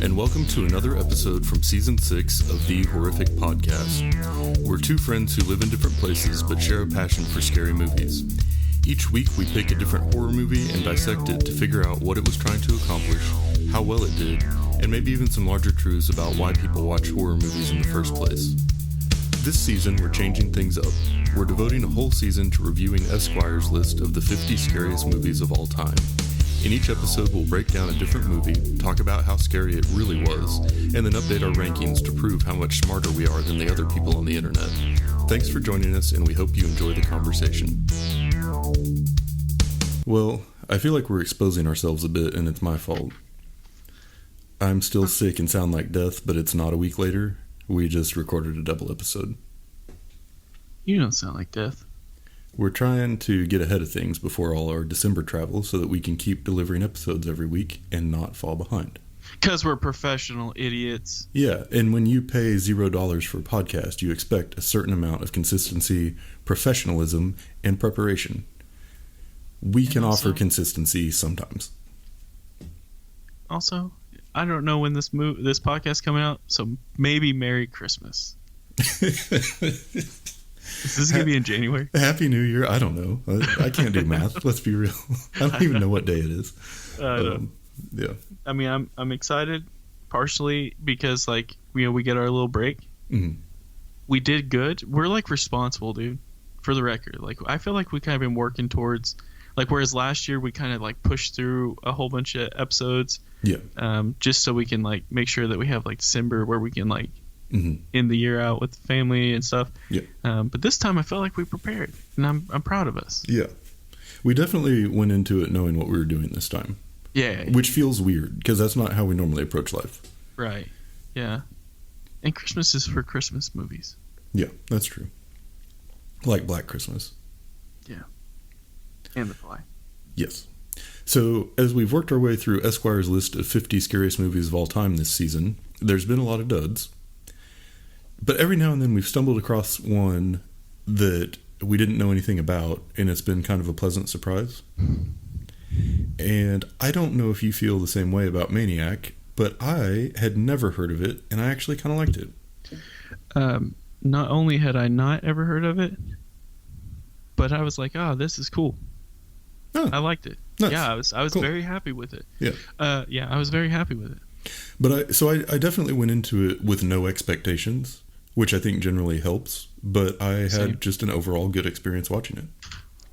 and welcome to another episode from Season 6 of The Horrific Podcast. We're two friends who live in different places but share a passion for scary movies. Each week we pick a different horror movie and dissect it to figure out what it was trying to accomplish, how well it did, and maybe even some larger truths about why people watch horror movies in the first place. This season we're changing things up. We're devoting a whole season to reviewing Esquire's list of the 50 scariest movies of all time. In each episode, we'll break down a different movie, talk about how scary it really was, and then update our rankings to prove how much smarter we are than the other people on the internet. Thanks for joining us, and we hope you enjoy the conversation. Well, I feel like we're exposing ourselves a bit, and it's my fault. I'm still sick and sound like death, but it's not a week later. We just recorded a double episode. You don't sound like death. We're trying to get ahead of things before all our December travel so that we can keep delivering episodes every week and not fall behind. Because we're professional idiots. Yeah, and when you pay $0 for a podcast, you expect a certain amount of consistency, professionalism, and preparation. We can offer consistency sometimes. Also, I don't know when this podcast coming out, so maybe Merry Christmas. Is this going to be in January? Happy New Year. I don't know. I can't do math. Let's be real. I don't even know what day it is. Yeah. I mean, I'm excited partially because, we get our little break. Mm-hmm. We did good. We're, responsible, dude, for the record. I feel like we kind of been working towards, whereas last year we kind of, pushed through a whole bunch of episodes. Yeah. Just so we can, make sure that we have, December where we can, mm-hmm. end the year out with the family and stuff. Yeah. But this time I felt like we prepared, and I'm proud of us. Yeah. We definitely went into it knowing what we were doing this time. Yeah. Which feels weird, because that's not how we normally approach life. Right. Yeah. And Christmas is for Christmas movies. Yeah, that's true. Like Black Christmas. Yeah. And The Fly. Yes. So, as we've worked our way through Esquire's list of 50 scariest movies of all time this season, there's been a lot of duds. But every now and then we've stumbled across one that we didn't know anything about, and it's been kind of a pleasant surprise. And I don't know if you feel the same way about Maniac, but I had never heard of it, and I actually kind of liked it. Not only had I not ever heard of it, but I was like, this is cool. Oh, I liked it. Nice. Yeah, I was Cool. very happy with it. Yeah. Yeah, I was very happy with it. But I definitely went into it with no expectations, which I think generally helps, but I had Same. just an overall good experience watching it.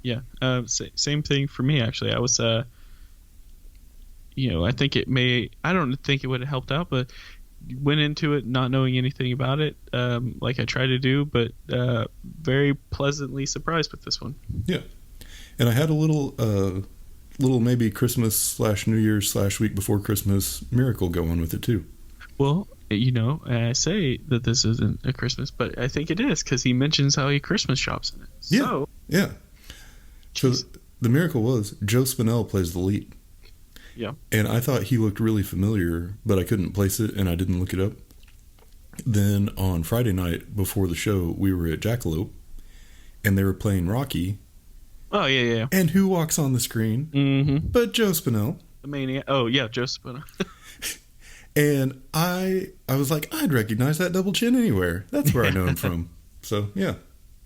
Yeah, same thing for me, actually. I was, I think I don't think it would have helped out, but went into it not knowing anything about it, like I try to do, but very pleasantly surprised with this one. Yeah. And I had a little maybe Christmas / New Year's / week before Christmas miracle going with it too. Well, I say that this isn't a Christmas, but I think it is because he mentions how he Christmas shops in it. So, yeah. So the miracle was Joe Spinel plays the lead. Yeah. And I thought he looked really familiar, but I couldn't place it and I didn't look it up. Then on Friday night before the show, we were at Jackalope and they were playing Rocky. Oh, yeah. And who walks on the screen? Mm-hmm. But Joe Spinel. The Maniac. Oh, yeah, Joe Spinel. And I was like, I'd recognize that double chin anywhere. That's where I know him from. So, yeah.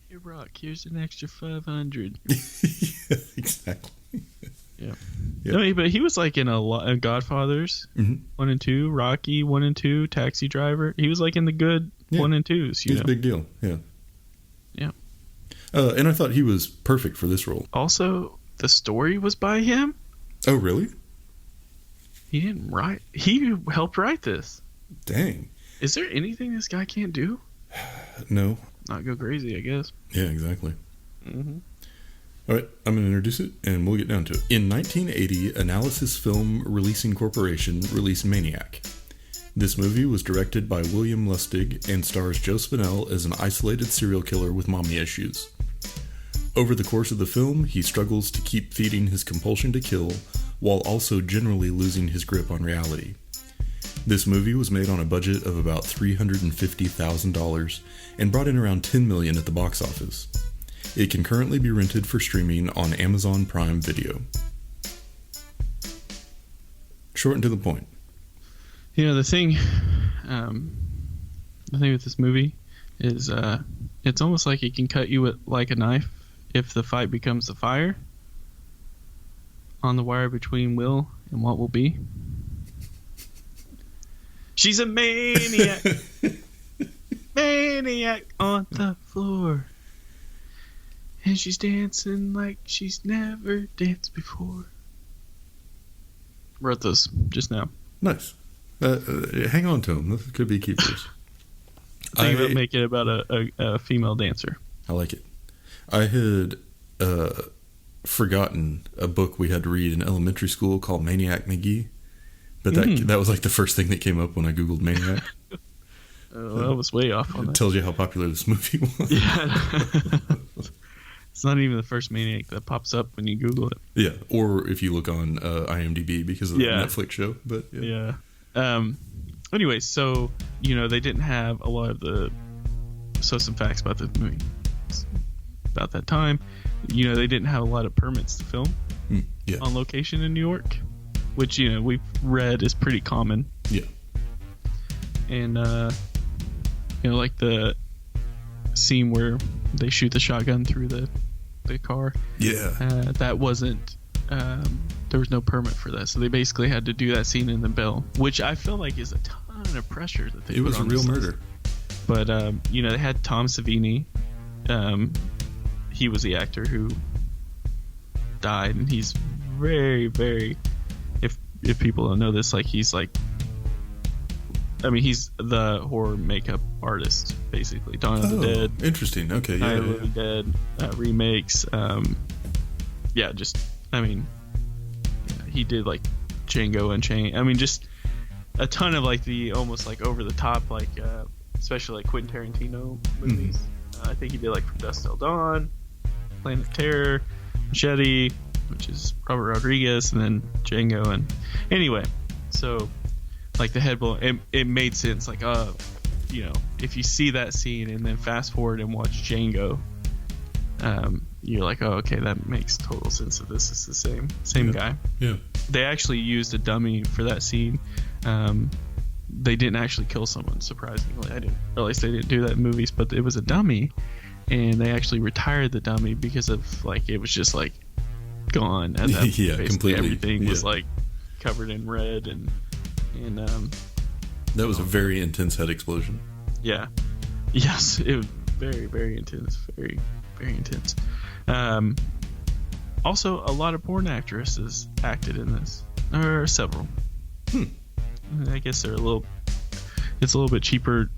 Hey, Rock, here's an extra 500. Yeah, exactly. Yeah. Yeah. No, but he was in a lot of Godfathers, Mm-hmm. 1 and 2, Rocky 1 and 2, Taxi Driver. He was in the good 1 and 2s. He's a big deal. Yeah. Yeah. And I thought he was perfect for this role. Also, the story was by him. Oh, really? He didn't write. He helped write this. Dang. Is there anything this guy can't do? No. Not go crazy, I guess. Yeah, exactly. Mm-hmm. All right, I'm going to introduce it, and we'll get down to it. In 1980, Analysis Film Releasing Corporation released Maniac. This movie was directed by William Lustig and stars Joe Spinell as an isolated serial killer with mommy issues. Over the course of the film, he struggles to keep feeding his compulsion to kill, while also generally losing his grip on reality. This movie was made on a budget of about $350,000 and brought in around $10 million at the box office. It can currently be rented for streaming on Amazon Prime Video. Short and to the point. The thing with this movie is it's almost like it can cut you with like a knife if the fight becomes the fire on the wire between will and what will be. She's a maniac. Maniac on the floor. And she's dancing like she's never danced before. Wrote those just now. Nice. Hang on to them. This could be keepers. Think about making it about a female dancer. I like it. I had forgotten a book we had to read in elementary school called Maniac McGee. But that was like the first thing that came up when I Googled Maniac. I was way off on that. It tells you how popular this movie was. Yeah. It's not even the first Maniac that pops up when you Google it. Yeah, or if you look on IMDb because of the Netflix show. But yeah. Anyway, so they didn't have a lot of the. So some facts about the movie. About that time, they didn't have a lot of permits to film on location in New York, which we've read is pretty common. Yeah. And like the scene where they shoot the shotgun through the car. Yeah. That wasn't. There was no permit for that, so they basically had to do that scene in the Bell, which I feel like is a ton of pressure that they. It was a real murder. But they had Tom Savini. He was the actor who died, and he's very, very. If people don't know this, like he's like. I mean, he's the horror makeup artist, basically. Dawn of the Dead. Interesting. Okay. Night of the Living Dead remakes. He did like Django Unchained. I mean, just a ton of like the almost like over the top, like especially like Quentin Tarantino movies. I think he did like From Dusk Till Dawn, Planet Terror, Machete, which is Robert Rodriguez, and then Django. And anyway, so. Like the head blow, it made sense. Like, if you see that scene and then fast forward and watch Django, you're like, oh, okay, that makes total sense that this is the same guy. Yeah. They actually used a dummy for that scene. They didn't actually kill someone, surprisingly. I didn't realize they didn't do that in movies, but it was a dummy, and they actually retired the dummy because of like it was just like gone. At that completely. Everything was like covered in red and that was a very intense head explosion. Yeah. Yes, it was very, very intense. Very, very intense. Also, a lot of porn actresses acted in this. Or several. I guess it's a little bit cheaper,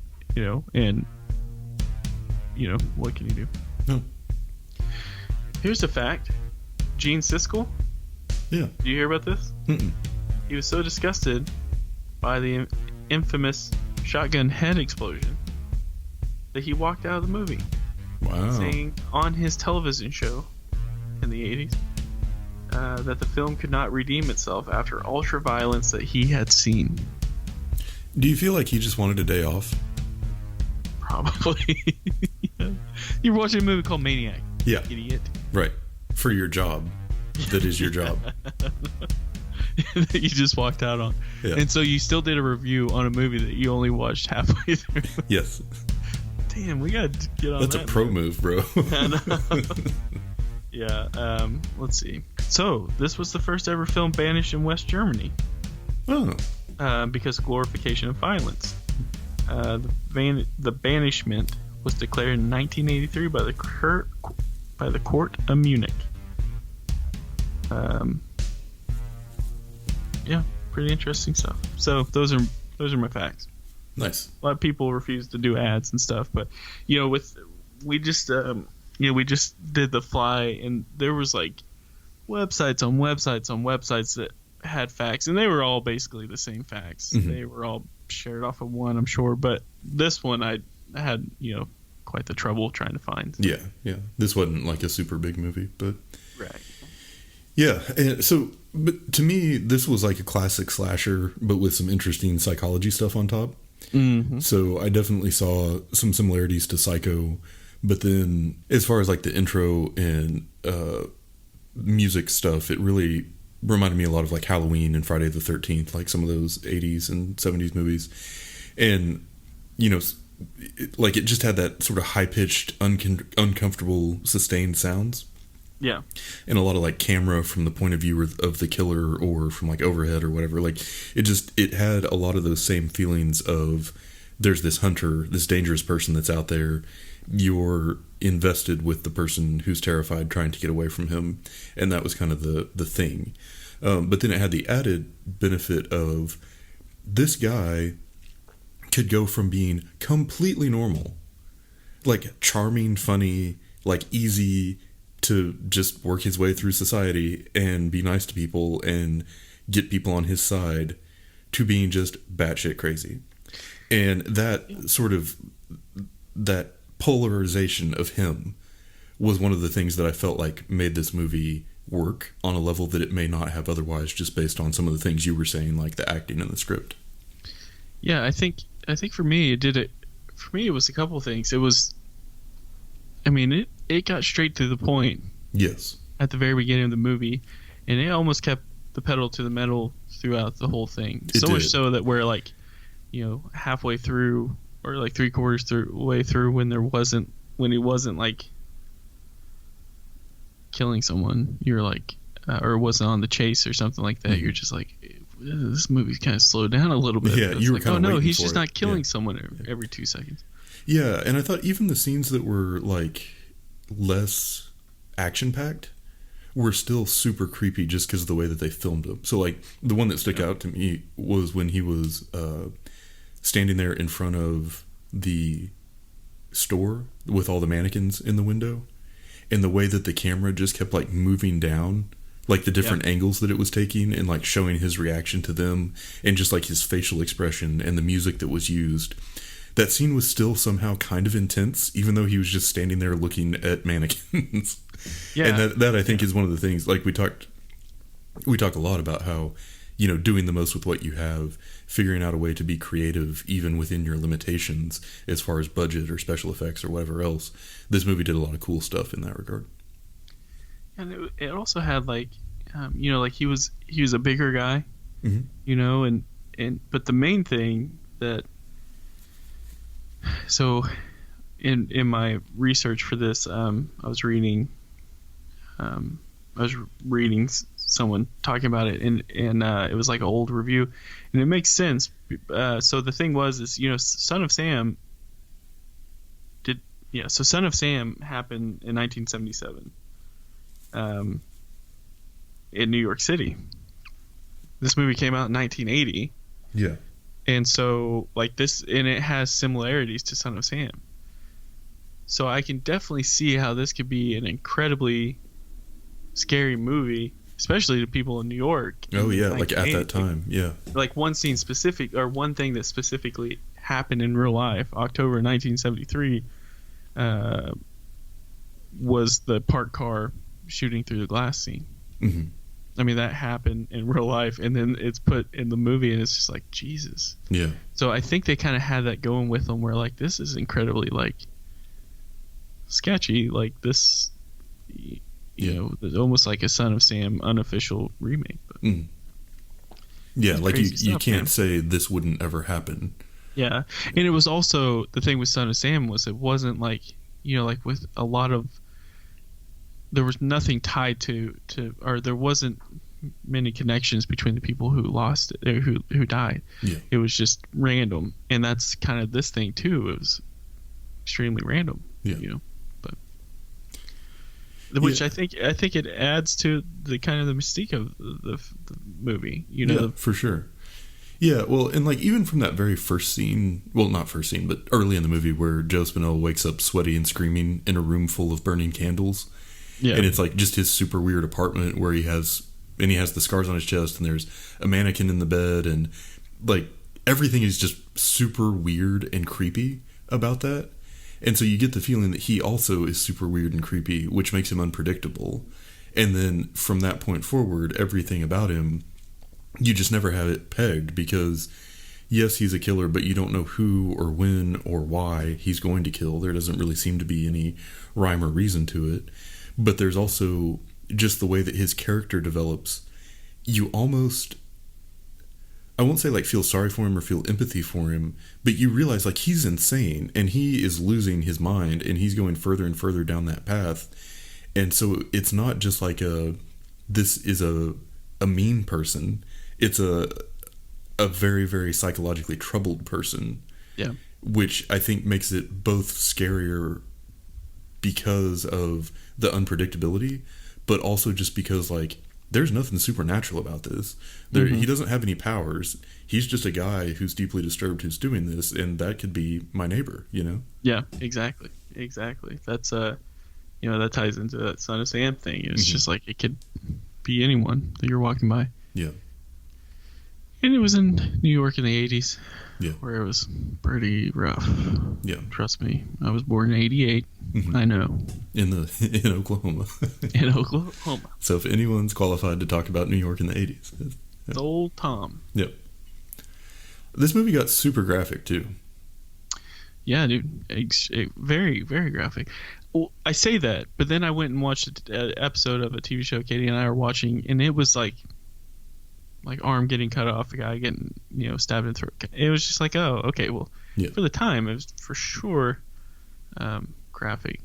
and what can you do? No. Here's a fact. Gene Siskel. Yeah. Do you hear about this? Mm-mm. He was so disgusted by the infamous shotgun head explosion that he walked out of the movie. Wow. Saying on his television show in the 80s that the film could not redeem itself after ultra violence that he had seen. Do you feel like he just wanted a day off? Probably. Yeah. You're watching a movie called Maniac. Yeah. Idiot. Right. For your job. That is your job. That you just walked out on. Yeah. And so you still did a review on a movie that you only watched halfway through. Yes. Damn, we got to get on That's that. a pro move, bro. Yeah. Let's see. So, this was the first ever film banished in West Germany. Oh. Because of glorification of violence. The banishment was declared in 1983 by the Court of Munich. Yeah, pretty interesting stuff. So those are my facts. Nice. A lot of people refuse to do ads and stuff, but we just did The Fly, and there was like websites on websites that had facts, and they were all basically the same facts. Mm-hmm. They were all shared off of one, I'm sure, but this one I had quite the trouble trying to find. Yeah. This wasn't like a super big movie, but right. Yeah, and so, but to me, this was like a classic slasher, but with some interesting psychology stuff on top. Mm-hmm. So I definitely saw some similarities to Psycho, but then as far as like the intro and music stuff, it really reminded me a lot of like Halloween and Friday the 13th, like some of those 80s and 70s movies. And, you know, like it just had that sort of high-pitched, uncomfortable, sustained sounds. Yeah. And a lot of like camera from the point of view of the killer or from like overhead or whatever. Like it had a lot of those same feelings of there's this hunter, this dangerous person that's out there. You're invested with the person who's terrified trying to get away from him. And that was kind of the thing. But then it had the added benefit of this guy could go from being completely normal, like charming, funny, like easy to just work his way through society and be nice to people and get people on his side, to being just batshit crazy. And that sort of, that polarization of him was one of the things that I felt like made this movie work on a level that it may not have otherwise, just based on some of the things you were saying, like the acting and the script. Yeah, I think for me it did it. For me, it was a couple things. It was, I mean, it got straight to the point. Yes. At the very beginning of the movie, and it almost kept the pedal to the metal throughout the whole thing. It did. Much so that we're like, you know, halfway through or like 3/4 way through when he wasn't like killing someone. You're like, or wasn't on the chase or something like that. Mm-hmm. You're just like, this movie's kind of slowed down a little bit. Yeah, you were like, kind of oh no, waiting he's for just it. not killing someone every 2 seconds. Yeah, and I thought even the scenes that were like less action-packed were still super creepy just because of the way that they filmed them. So like the one that stuck out to me was when he was standing there in front of the store with all the mannequins in the window, and the way that the camera just kept like moving down, like the different angles that it was taking and like showing his reaction to them, and just like his facial expression and the music that was used. That scene was still somehow kind of intense, even though he was just standing there looking at mannequins. Yeah. And that I think is one of the things, like we talk a lot about how, you know, doing the most with what you have, figuring out a way to be creative even within your limitations as far as budget or special effects or whatever else. This movie did a lot of cool stuff in that regard. And it also had like, you know, like he was a bigger guy, mm-hmm. you know, and but the main thing that, so in my research for this, I was reading someone talking about it, and it was like an old review, and it makes sense. So the thing was, you know, Son of Sam happened in 1977 in New York City. This movie came out in 1980. Yeah. And so like this, and it has similarities to Son of Sam. So I can definitely see how this could be an incredibly scary movie, especially to people in New York. Oh yeah, like at that time, yeah. Like one scene specific, or one thing that specifically happened in real life, October 1973, was the parked car shooting through the glass scene. Mm-hmm. I mean, that happened in real life, and then it's put in the movie, and it's just like, Jesus. Yeah. So I think they kind of had that going with them, where like, this is incredibly like sketchy, like this, you know, almost like a Son of Sam unofficial remake. But yeah, like you can't say this wouldn't ever happen. Yeah, and it was also, the thing with Son of Sam was it wasn't like, you know, like with a lot of, there was nothing tied to, or there wasn't many connections between the people who lost it, or who died. Yeah. It was just random, and that's kind of this thing too. It was extremely random. Yeah. You know, but which I think it adds to the kind of the mystique of the movie. You know, yeah, for sure. Yeah, well, and like even from that very first scene, well, not first scene, but early in the movie where Joe Spinel wakes up sweaty and screaming in a room full of burning candles. Yeah. And it's like just his super weird apartment where he has the scars on his chest, and there's a mannequin in the bed, and like everything is just super weird and creepy about that. And so you get the feeling that he also is super weird and creepy, which makes him unpredictable. And then from that point forward, everything about him, you just never have it pegged, because yes, he's a killer, but you don't know who or when or why he's going to kill. There doesn't really seem to be any rhyme or reason to it. But there's also just the way that his character develops. you almost, I won't say like feel sorry for him or feel empathy for him, but you realize like he's insane and he is losing his mind and he's going further and further down that path. And so it's not just like this is a mean person. It's a very, very psychologically troubled person. Yeah. Which I think makes it both scarier because of the unpredictability, but also just because like there's nothing supernatural about this. He doesn't have any powers. He's just a guy who's deeply disturbed who's doing this, and that could be my neighbor, you know? Yeah, exactly. That's that ties into that Son of Sam thing. It's just like it could be anyone that you're walking by. Yeah. And it was in New York in the 80s. Yeah. Where it was pretty rough. Yeah. Trust me. I was born in 88. I know. In Oklahoma. In Oklahoma. So if anyone's qualified to talk about New York in the 80s. It's old Tom. Yep. This movie got super graphic too. Yeah, dude. Very, very graphic. Well, I say that, but then I went and watched an episode of a TV show Katie and I were watching, and it was like arm getting cut off, a guy getting stabbed in the throat. It was just like, oh, okay, well, for the time it was for sure graphic,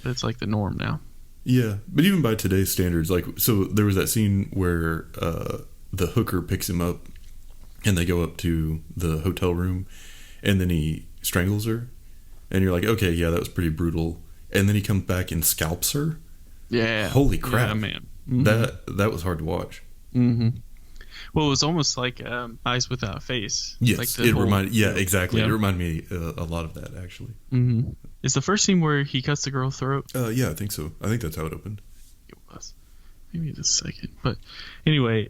but it's like the norm now. Yeah, but even by today's standards, like, so there was that scene where the hooker picks him up and they go up to the hotel room and then he strangles her and you're like, okay, yeah, that was pretty brutal. And then he comes back and scalps her. Yeah. Holy crap. Yeah, man. That was hard to watch. Well, it was almost like Eyes Without a Face. Yes, like exactly. Yeah. It reminded me a lot of that, actually. It's the first scene where he cuts the girl's throat. Yeah, I think so. I think that's how it opened. It was. Maybe the second. But anyway,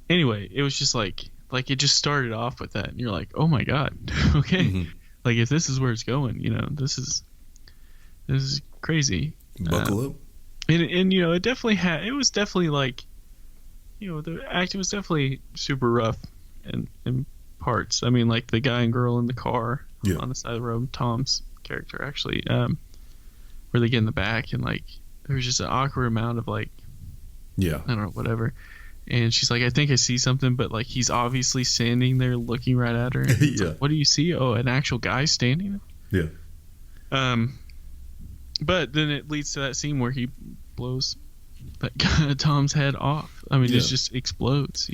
it was just like it just started off with that. And you're like, oh my God. Okay. Like if this is where it's going, this is crazy. Buckle up. And it definitely it was definitely like, the acting was definitely super rough in parts. I mean, like the guy and girl in the car on the side of the road, Tom's character actually, where they get in the back and like there was just an awkward amount of like, I don't know, whatever. And she's like, I think I see something, but like he's obviously standing there looking right at her. Like, what do you see? Oh, an actual guy standing there? Yeah. But then it leads to that scene where he blows that guy, Tom's head off. I mean, it just explodes,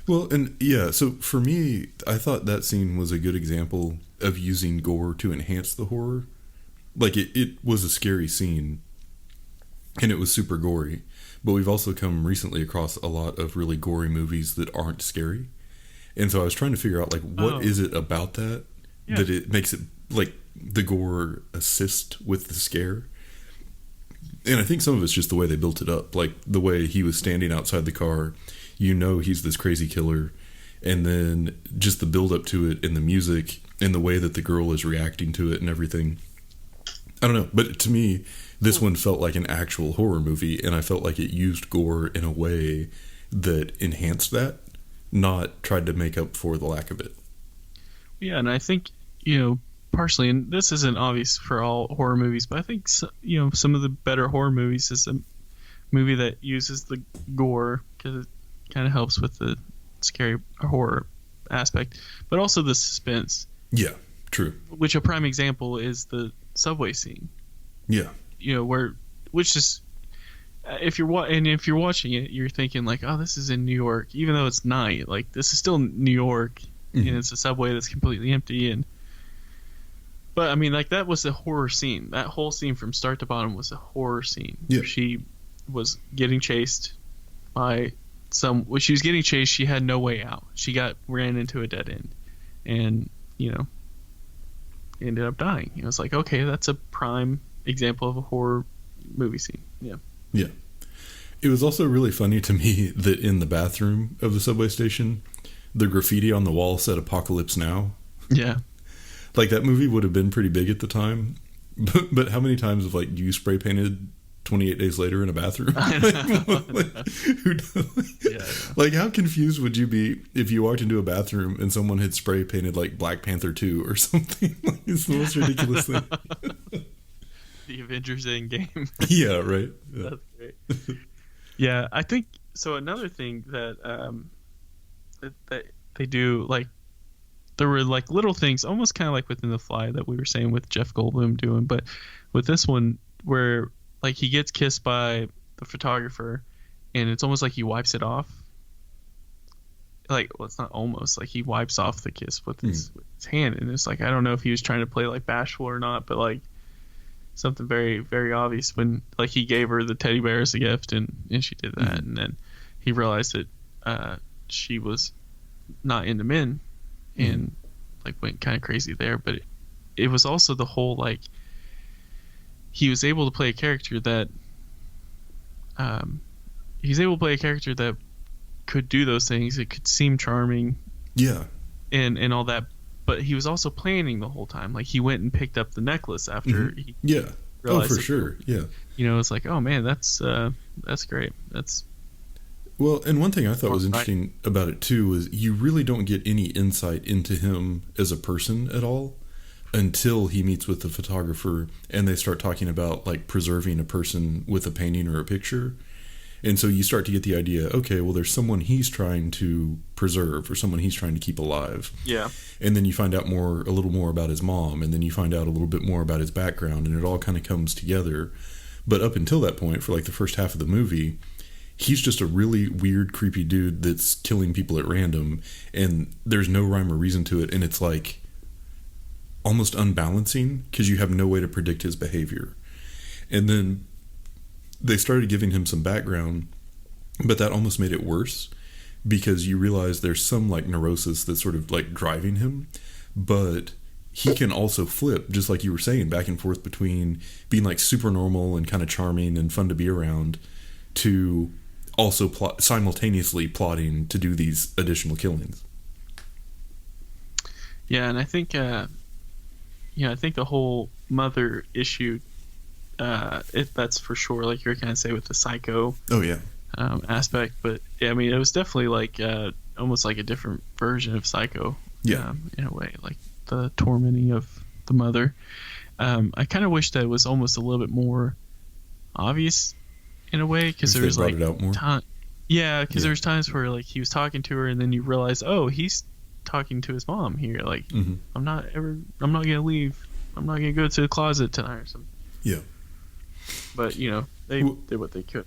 Well, and so for me, I thought that scene was a good example of using gore to enhance the horror. Like, it was a scary scene, and it was super gory. But we've also come recently across a lot of really gory movies that aren't scary. And so I was trying to figure out, like, what is it about that it makes it, like, the gore assist with the scare? And I think some of it's just the way they built it up. Like, the way he was standing outside the car, he's this crazy killer. And then just the build up to it and the music and the way that the girl is reacting to it and everything. I don't know. But to me, this one felt like an actual horror movie. And I felt like it used gore in a way that enhanced that, not tried to make up for the lack of it. Yeah, and I think, partially, and this isn't obvious for all horror movies, but I think some of the better horror movies is a movie that uses the gore because it kind of helps with the scary horror aspect, but also the suspense. Yeah, true. Which a prime example is the subway scene. Yeah, which is if you're watching it, you're thinking like, oh, this is in New York, even though it's night. Like this is still New York, and it's a subway that's completely empty. But I mean, like that was a horror scene. That whole scene from start to bottom was a horror scene. Yeah. She was getting chased by when she was getting chased, she had no way out. She ran into a dead end, and ended up dying. It was like, okay, that's a prime example of a horror movie scene. Yeah. Yeah. It was also really funny to me that in the bathroom of the subway station, the graffiti on the wall said "Apocalypse Now." Yeah. Like that movie would have been pretty big at the time, but how many times have like you spray painted 28 Days Later in a bathroom? Like how confused would you be if you walked into a bathroom and someone had spray painted like Black Panther 2 or something? Like, it's the most ridiculous thing. The Avengers Endgame. Yeah, right. Yeah. That's great. Yeah, I think so another thing that that they do, like, there were like little things, almost kind of like within The Fly that we were saying with Jeff Goldblum doing, but with this one where like he gets kissed by the photographer, and it's almost like he wipes it off. Like, well, it's not almost like he wipes off the kiss with his hand, and it's like, I don't know if he was trying to play like bashful or not, but like something very, very obvious when like he gave her the teddy bear as a gift, and she did that, and then he realized that she was not into men, and like went kind of crazy there. But it was also the whole, like, he was able to play a character that could do those things. It could seem charming, and all that, but he was also planning the whole time. Like, he went and picked up the necklace after he realized for sure. It's like, oh man, that's great. Well, and one thing I thought was interesting about it too was you really don't get any insight into him as a person at all until he meets with the photographer and they start talking about like preserving a person with a painting or a picture. And so you start to get the idea, okay, well, there's someone he's trying to preserve or someone he's trying to keep alive. Yeah. And then you find out a little more about his mom, and then you find out a little bit more about his background, and it all kind of comes together. But up until that point, for like the first half of the movie, he's just a really weird, creepy dude that's killing people at random, and there's no rhyme or reason to it, and it's like almost unbalancing because you have no way to predict his behavior. And then they started giving him some background, but that almost made it worse because you realize there's some like neurosis that's sort of like driving him, but he can also flip, just like you were saying, back and forth between being like super normal and kind of charming and fun to be around to also simultaneously plotting to do these additional killings. Yeah, and I think I think the whole mother issue, that's for sure, like you're kind of say with the psycho aspect, but yeah, I mean, it was definitely like almost like a different version of Psycho, in a way, like the tormenting of the mother. I kind of wish that it was almost a little bit more obvious in a way, because there was like there was times where like he was talking to her and then you realize, oh, he's talking to his mom here, like I'm not gonna leave, I'm not gonna go to the closet tonight or something. But they did what they could.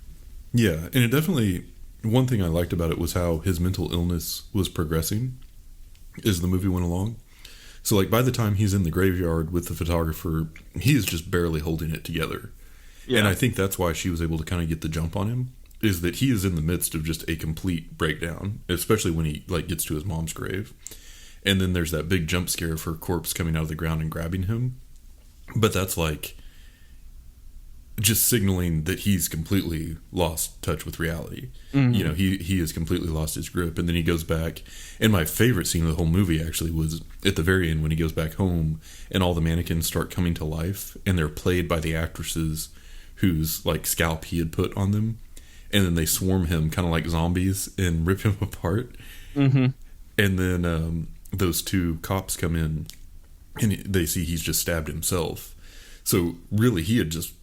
Yeah, and it definitely, one thing I liked about it was how his mental illness was progressing as the movie went along. So like by the time he's in the graveyard with the photographer, he is just barely holding it together. And I think that's why she was able to kind of get the jump on him, is that he is in the midst of just a complete breakdown, especially when he like gets to his mom's grave. And then there's that big jump scare of her corpse coming out of the ground and grabbing him. But that's like just signaling that he's completely lost touch with reality. He has completely lost his grip, and then he goes back. And my favorite scene of the whole movie actually was at the very end when he goes back home and all the mannequins start coming to life, and they're played by the actresses whose like scalp he had put on them, and then they swarm him kind of like zombies and rip him apart. And then those two cops come in and they see he's just stabbed himself. So really he had just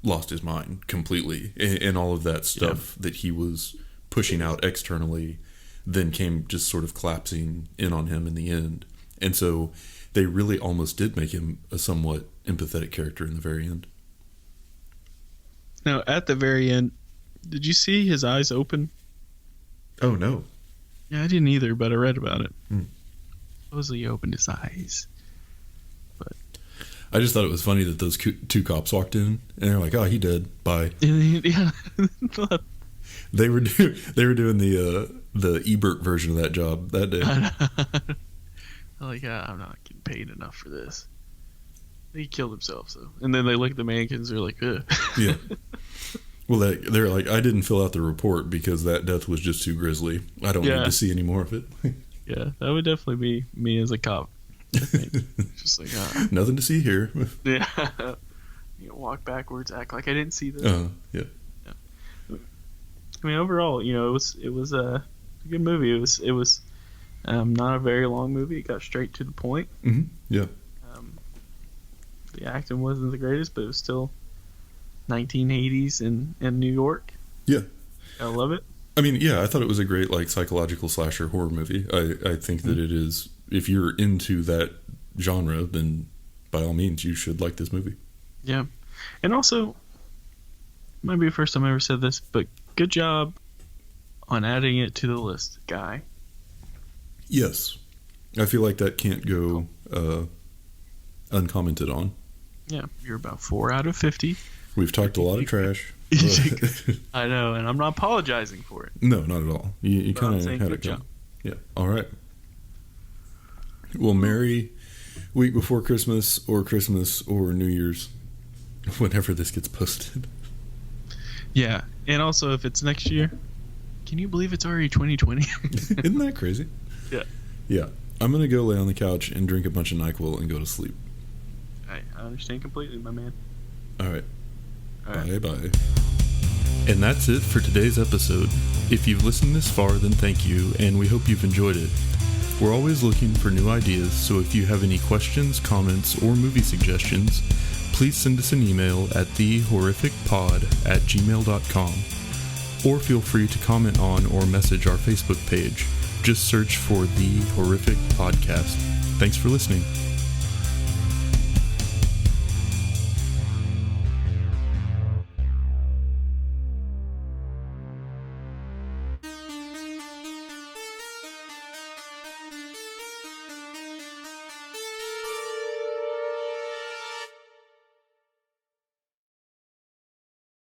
lost his mind completely, and all of that stuff that he was pushing out externally then came just sort of collapsing in on him in the end. And so they really almost did make him a somewhat empathetic character in the very end. Now at the very end, did you see his eyes open? Oh no. Yeah, I didn't either, but I read about it. Supposedly he opened his eyes. But I just thought it was funny that those two cops walked in and they're like, "Oh, he dead. Bye." Yeah. They were doing the Ebert version of that job that day. I'm like, I'm not getting paid enough for this. He killed himself, so. And then they look at the mannequins. They're like, ugh. Yeah. Well, they're like, I didn't fill out the report because that death was just too grisly. I don't need to see any more of it. Yeah, that would definitely be me as a cop. Just like, nothing to see here. Yeah. Walk backwards, act like I didn't see this. Yeah. I mean, overall, it was a good movie. It was not a very long movie. It got straight to the point. Yeah. The acting wasn't the greatest, but it was still 1980s in New York. Yeah. I love it. I mean, yeah, I thought it was a great like psychological slasher horror movie. I think that it is. If you're into that genre, then by all means, you should like this movie. Yeah, and also, might be the first time I ever said this, but good job on adding it to the list, Guy. Yes, I feel like that can't go uncommented on. Yeah, you're about 4 out of 50. We've talked a lot of trash. I know, and I'm not apologizing for it. No, not at all. You kind of had it going. Yeah. All right. Well, merry week before Christmas or New Year's, whenever this gets posted. Yeah, and also if it's next year, can you believe it's already 2020? Isn't that crazy? Yeah. Yeah. I'm going to go lay on the couch and drink a bunch of NyQuil and go to sleep. I understand completely, my man. All right. Bye. Bye. And that's it for today's episode. If you've listened this far, then thank you, and we hope you've enjoyed it. We're always looking for new ideas, so if you have any questions, comments, or movie suggestions, please send us an email at thehorrificpod@gmail.com, or feel free to comment on or message our Facebook page. Just search for The Horrific Podcast. Thanks for listening.